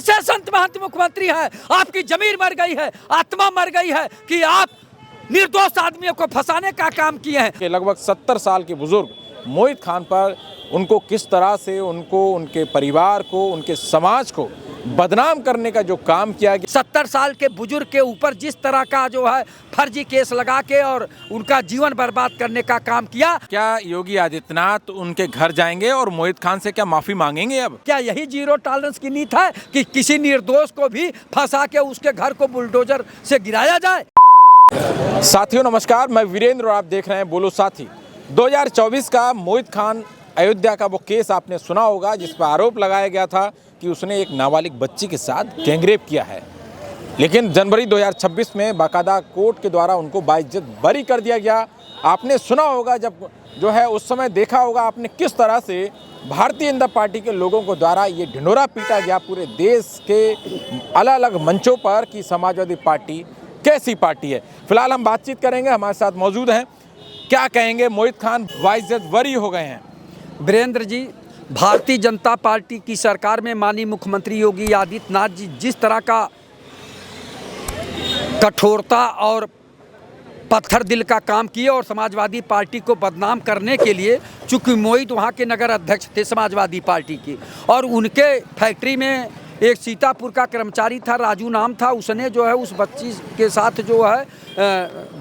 कैसे संत महंत मुख्यमंत्री है? आपकी जमीर मर गई है, आत्मा मर गई है कि आप निर्दोष आदमियों को फंसाने का काम किए हैं। लगभग 70 साल के बुजुर्ग मोहित खान पर उनको किस तरह से उनके परिवार को, उनके समाज को बदनाम करने का जो काम किया गया। 70 साल के बुजुर्ग के ऊपर जिस तरह का जो है फर्जी केस लगा के और उनका जीवन बर्बाद करने का काम किया। क्या योगी आदित्यनाथ उनके घर जाएंगे और मोहित खान से क्या माफी मांगेंगे? अब क्या यही जीरो टॉलरेंस की नीति है कि किसी निर्दोष को भी फंसा के उसके घर को बुलडोजर से गिराया जाए? साथियों नमस्कार, मैं वीरेंद्र और आप देख रहे हैं बोलो साथी। 2024 का मोहित खान अयोध्या का वो केस आपने सुना होगा जिस पर आरोप लगाया गया था कि उसने एक नाबालिग बच्ची के साथ गैंगरेप किया है। लेकिन जनवरी 2026 में बाकायदा कोर्ट के द्वारा उनको बाइज्जत बरी कर दिया गया। आपने सुना होगा, जब जो है उस समय देखा होगा आपने किस तरह से भारतीय जनता पार्टी के लोगों को द्वारा ये ढिंढोरा पीटा गया पूरे देश के अलग अलग मंचों पर कि समाजवादी पार्टी कैसी पार्टी है। फिलहाल हम बातचीत करेंगे, हमारे साथ मौजूद हैं। क्या कहेंगे? मोहित खान बाइज्जत बरी हो गए हैं। वीरेंद्र जी, भारतीय जनता पार्टी की सरकार में माननीय मुख्यमंत्री योगी आदित्यनाथ जी जिस तरह का कठोरता और पत्थर दिल का काम किए और समाजवादी पार्टी को बदनाम करने के लिए, चूंकि मोहित वहाँ के नगर अध्यक्ष थे समाजवादी पार्टी के, और उनके फैक्ट्री में एक सीतापुर का कर्मचारी था, राजू नाम था, उसने जो है उस बच्ची के साथ जो है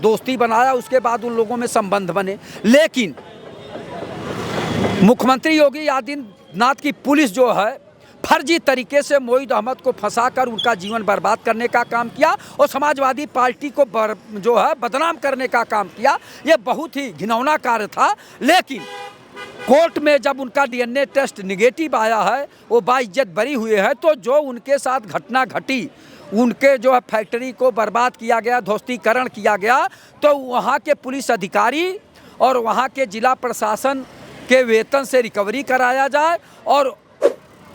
दोस्ती बनाया। उसके बाद उन लोगों में संबंध बने। लेकिन मुख्यमंत्री योगी आदित्यनाथ की पुलिस जो है फर्जी तरीके से मोहित अहमद को फंसाकर उनका जीवन बर्बाद करने का काम किया और समाजवादी पार्टी को जो है बदनाम करने का काम किया। ये बहुत ही घिनौना कार्य था। लेकिन कोर्ट में जब उनका डीएनए टेस्ट निगेटिव आया है, वो बाइज्जत बरी हुए हैं, तो जो उनके साथ घटना घटी, उनके जो है फैक्ट्री को बर्बाद किया गया, ध्वस्तीकरण किया गया, तो वहाँ के पुलिस अधिकारी और वहाँ के जिला प्रशासन के वेतन से रिकवरी कराया जाए और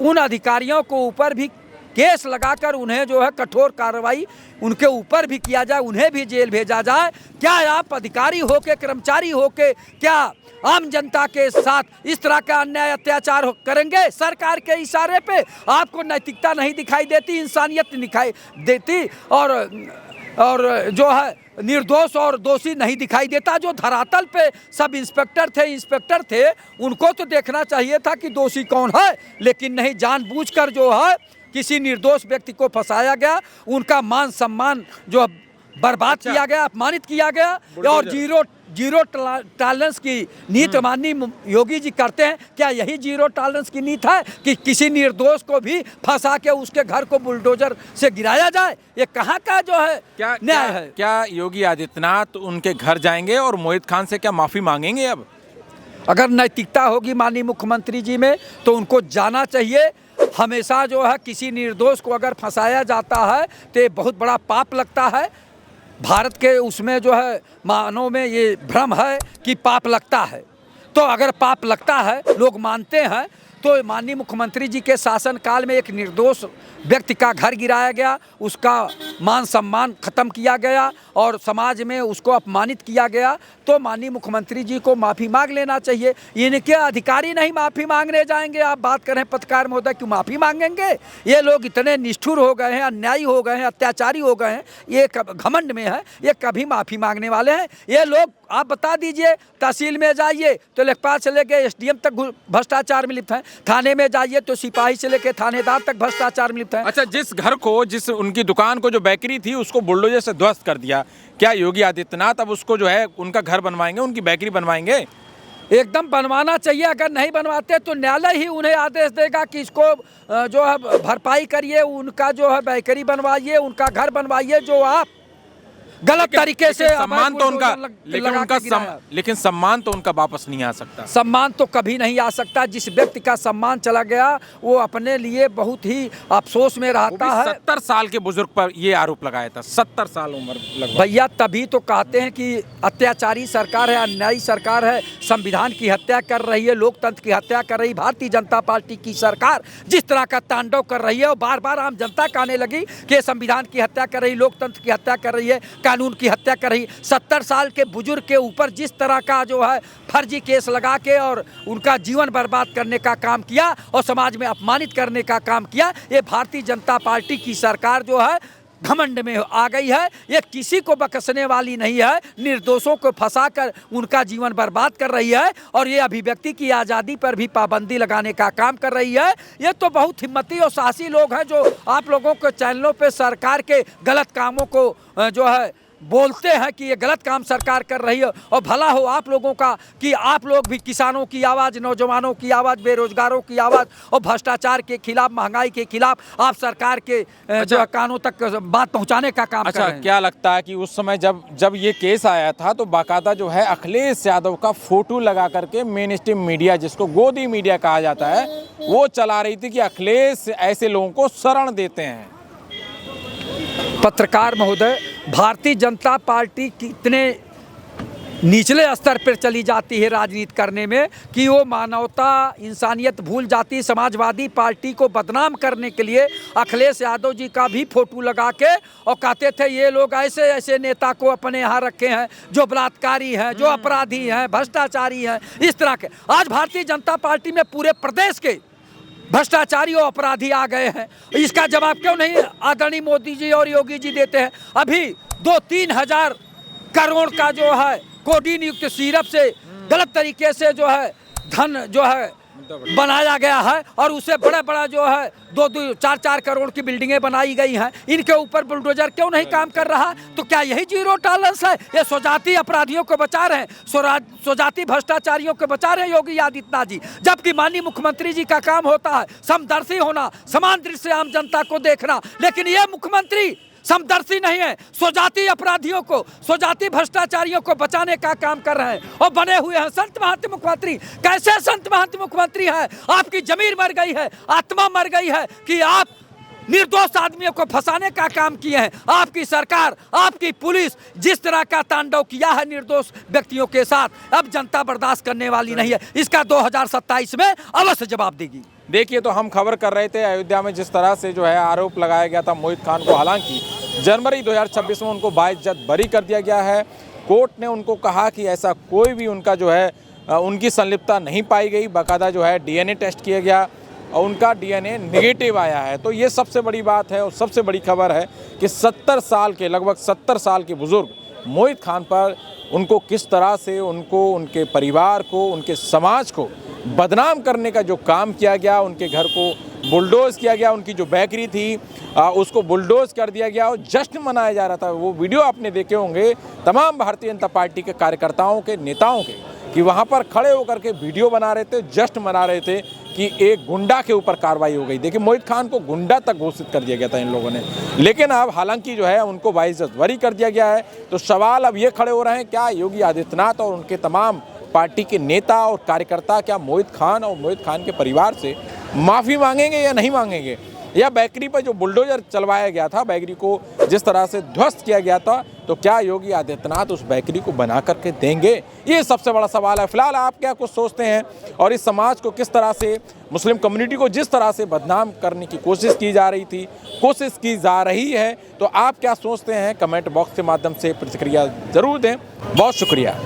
उन अधिकारियों को ऊपर भी केस लगाकर उन्हें जो है कठोर कार्रवाई उनके ऊपर भी किया जाए, उन्हें भी जेल भेजा जाए। क्या आप अधिकारी होके, कर्मचारी होके, क्या आम जनता के साथ इस तरह का अन्याय अत्याचार करेंगे? सरकार के इशारे पे आपको नैतिकता नहीं दिखाई देती, इंसानियत दिखाई देती और जो है निर्दोष और दोषी नहीं दिखाई देता। जो धरातल पे सब इंस्पेक्टर थे उनको तो देखना चाहिए था कि दोषी कौन है, लेकिन नहीं, जानबूझकर जो है किसी निर्दोष व्यक्ति को फंसाया गया, उनका मान सम्मान जो बर्बाद किया गया, अपमानित किया गया और जीरो टॉलरेंस की नीति माननीय योगी जी करते हैं। क्या यही जीरो टॉलरेंस की नीति है कि किसी निर्दोष को भी फंसा के उसके घर को बुलडोजर से गिराया जाए? ये कहाँ का जो है न्याय है? क्या योगी आदित्यनाथ उनके घर जाएंगे और मोहित खान से क्या माफी मांगेंगे? अब अगर नैतिकता होगी माननीय मुख्यमंत्री जी में तो उनको जाना चाहिए। हमेशा जो है किसी निर्दोष को अगर फंसाया जाता है तो ये बहुत बड़ा पाप लगता है। भारत के उसमें जो है मानव में ये भ्रम है कि पाप लगता है, तो अगर पाप लगता है, लोग मानते हैं, तो माननीय मुख्यमंत्री जी के शासनकाल में एक निर्दोष व्यक्ति का घर गिराया गया, उसका मान सम्मान खत्म किया गया और समाज में उसको अपमानित किया गया, तो माननीय मुख्यमंत्री जी को माफ़ी मांग लेना चाहिए। इनके अधिकारी नहीं माफ़ी मांगने जाएंगे। आप बात करें पत्रकार महोदय, क्यों माफ़ी मांगेंगे? ये लोग इतने निष्ठुर हो गए हैं, अन्यायी हो गए हैं, अत्याचारी हो गए हैं, ये घमंड में है, ये कभी माफ़ी मांगने वाले हैं? ये लोग, आप बता दीजिए, तहसील में जाइए तो लेखपाल से लेके एसडीएम तक भ्रष्टाचार में लिप्त हैं, थाने में जाइए तो सिपाही से लेके थानेदार तक भ्रष्टाचार में लिप्त हैं। अच्छा, जिस घर को, जिस उनकी दुकान को, जो बेकरी थी, उसको बुलडोजर से ध्वस्त कर दिया, क्या योगी आदित्यनाथ अब उसको जो है उनका घर बनवाएंगे, उनकी बेकरी बनवाएंगे? एकदम बनवाना चाहिए। अगर नहीं बनवाते तो न्यायालय ही उन्हें आदेश देगा कि इसको जो है भरपाई करिए, उनका जो है बेकरी बनवाइए, उनका घर बनवाइए। जो आप गलत तरीके से सम्मान तो उनका, लेकिन सम्मान तो उनका वापस नहीं आ सकता। सम्मान तो कभी नहीं आ सकता। जिस व्यक्ति का सम्मान चला गया वो अपने लिए बहुत ही अफसोस में रहता है। 70 साल के बुजुर्ग पर ये आरोप लगाया था, 70 साल उम्र लगभग। भैया, तभी तो कहते हैं कि अत्याचारी सरकार है, अन्यायी सरकार है, संविधान की हत्या कर रही है, लोकतंत्र की हत्या कर रही। भारतीय जनता पार्टी की सरकार जिस तरह का तांडव कर रही है और बार बार आम जनता कहने लगी कि संविधान की हत्या कर रही, लोकतंत्र की हत्या कर रही है, कानून की हत्या कर रही। 70 साल के बुजुर्ग के ऊपर जिस तरह का जो है फर्जी केस लगा के और उनका जीवन बर्बाद करने का काम किया और समाज में अपमानित करने का काम किया, ये भारतीय जनता पार्टी की सरकार जो है घमंड में आ गई है। ये किसी को बख्शने वाली नहीं है, निर्दोषों को फंसाकर उनका जीवन बर्बाद कर रही है और ये अभिव्यक्ति की आज़ादी पर भी पाबंदी लगाने का काम कर रही है। ये तो बहुत हिम्मती और साहसी लोग हैं जो आप लोगों के चैनलों पे सरकार के गलत कामों को जो है बोलते हैं कि ये गलत काम सरकार कर रही है। और भला हो आप लोगों का कि आप लोग भी किसानों की आवाज़, नौजवानों की आवाज़, बेरोजगारों की आवाज़ और भ्रष्टाचार के खिलाफ, महंगाई के खिलाफ आप सरकार के जो कानों तक बात पहुंचाने का काम कर रहे हैं। क्या लगता है कि उस समय जब ये केस आया था तो बाकायदा जो है अखिलेश यादव का फोटो लगा करके मेन स्ट्रीम मीडिया, जिसको गोदी मीडिया कहा जाता है, वो चला रही थी कि अखिलेश ऐसे लोगों को शरण देते हैं। पत्रकार महोदय, भारतीय जनता पार्टी कितने निचले स्तर पर चली जाती है राजनीति करने में कि वो मानवता, इंसानियत भूल जाती। समाजवादी पार्टी को बदनाम करने के लिए अखिलेश यादव जी का भी फोटो लगा के और कहते थे ये लोग ऐसे ऐसे नेता को अपने यहाँ रखे हैं जो बलात्कारी हैं, जो अपराधी हैं, भ्रष्टाचारी हैं, इस तरह के। आज भारतीय जनता पार्टी में पूरे प्रदेश के भ्रष्टाचारी और अपराधी आ गए हैं। इसका जवाब क्यों नहीं आदरणीय मोदी जी और योगी जी देते हैं? अभी 2-3 हजार करोड़ का जो है कोडीन युक्त सिरप से गलत तरीके से जो है धन जो है बनाया गया है और उससे बड़ा बड़ा जो है 2-4 करोड़ की बिल्डिंगें बनाई गई हैं। इनके ऊपर बुलडोजर क्यों नहीं काम कर रहा? तो क्या यही जीरो टॉलरेंस है? ये स्वजाति अपराधियों को बचा रहे हैं, स्वजाति भ्रष्टाचारियों को बचा रहे हैं योगी आदित्यनाथ जी, जबकि माननीय मुख्यमंत्री जी का काम होता है समदर्शी होना, समान दृष्टि से आम जनता को देखना। लेकिन ये मुख्यमंत्री समदर्शी नहीं है, स्वजाति अपराधियों को, स्वजाति भ्रष्टाचारियों को बचाने का काम कर रहे हैं और बने हुए हैं संत महंत मुख्यमंत्री। कैसे संत महंत मुख्यमंत्री हैं? आपकी जमीर मर गई है, आत्मा मर गई है कि आप निर्दोष आदमियों को फंसाने का काम किए हैं। आपकी सरकार, आपकी पुलिस जिस तरह का तांडव किया है निर्दोष व्यक्तियों के साथ, अब जनता बर्दाश्त करने वाली नहीं है। इसका 2027 में अवश्य जवाब देगी। देखिए, तो हम खबर कर रहे थे अयोध्या में जिस तरह से जो है आरोप लगाया गया था मोहित खान को, हालांकि जनवरी 2026 में उनको बाइज्जत बरी कर दिया गया है। कोर्ट ने उनको कहा कि ऐसा कोई भी उनका जो है उनकी संलिप्तता नहीं पाई गई। बाकायदा जो है डीएनए टेस्ट किया गया और उनका डीएनए नेगेटिव आया है। तो ये सबसे बड़ी बात है और सबसे बड़ी खबर है कि 70 साल के, लगभग 70 साल के बुजुर्ग मोहित खान पर उनको किस तरह से उनको, उनके परिवार को, उनके समाज को बदनाम करने का जो काम किया गया, उनके घर को बुलडोज़ किया गया, उनकी जो बेकरी थी उसको बुलडोज़ कर दिया गया और जश्न मनाया जा रहा था। वो वीडियो आपने देखे होंगे तमाम भारतीय जनता पार्टी के कार्यकर्ताओं के, नेताओं के, कि वहाँ पर खड़े होकर के वीडियो बना रहे थे, जश्न मना रहे थे कि एक गुंडा के ऊपर कार्रवाई हो गई। देखिए, मोहित खान को गुंडा तक घोषित कर दिया गया था इन लोगों ने, लेकिन अब हालांकि जो है उनको बाइज्जत बरी कर दिया गया है। तो सवाल अब ये खड़े हो रहे हैं, क्या योगी आदित्यनाथ और उनके तमाम पार्टी के नेता और कार्यकर्ता क्या मोहित खान और मोहित खान के परिवार से माफ़ी मांगेंगे या नहीं मांगेंगे? या बेकरी पर जो बुलडोजर चलवाया गया था, बेकरी को जिस तरह से ध्वस्त किया गया था, तो क्या योगी आदित्यनाथ उस बेकरी को बना करके देंगे? ये सबसे बड़ा सवाल है। फिलहाल आप क्या कुछ सोचते हैं और इस समाज को किस तरह से, मुस्लिम कम्युनिटी को जिस तरह से बदनाम करने की कोशिश की जा रही थी, कोशिश की जा रही है, तो आप क्या सोचते हैं? कमेंट बॉक्स के माध्यम से प्रतिक्रिया ज़रूर दें। बहुत शुक्रिया।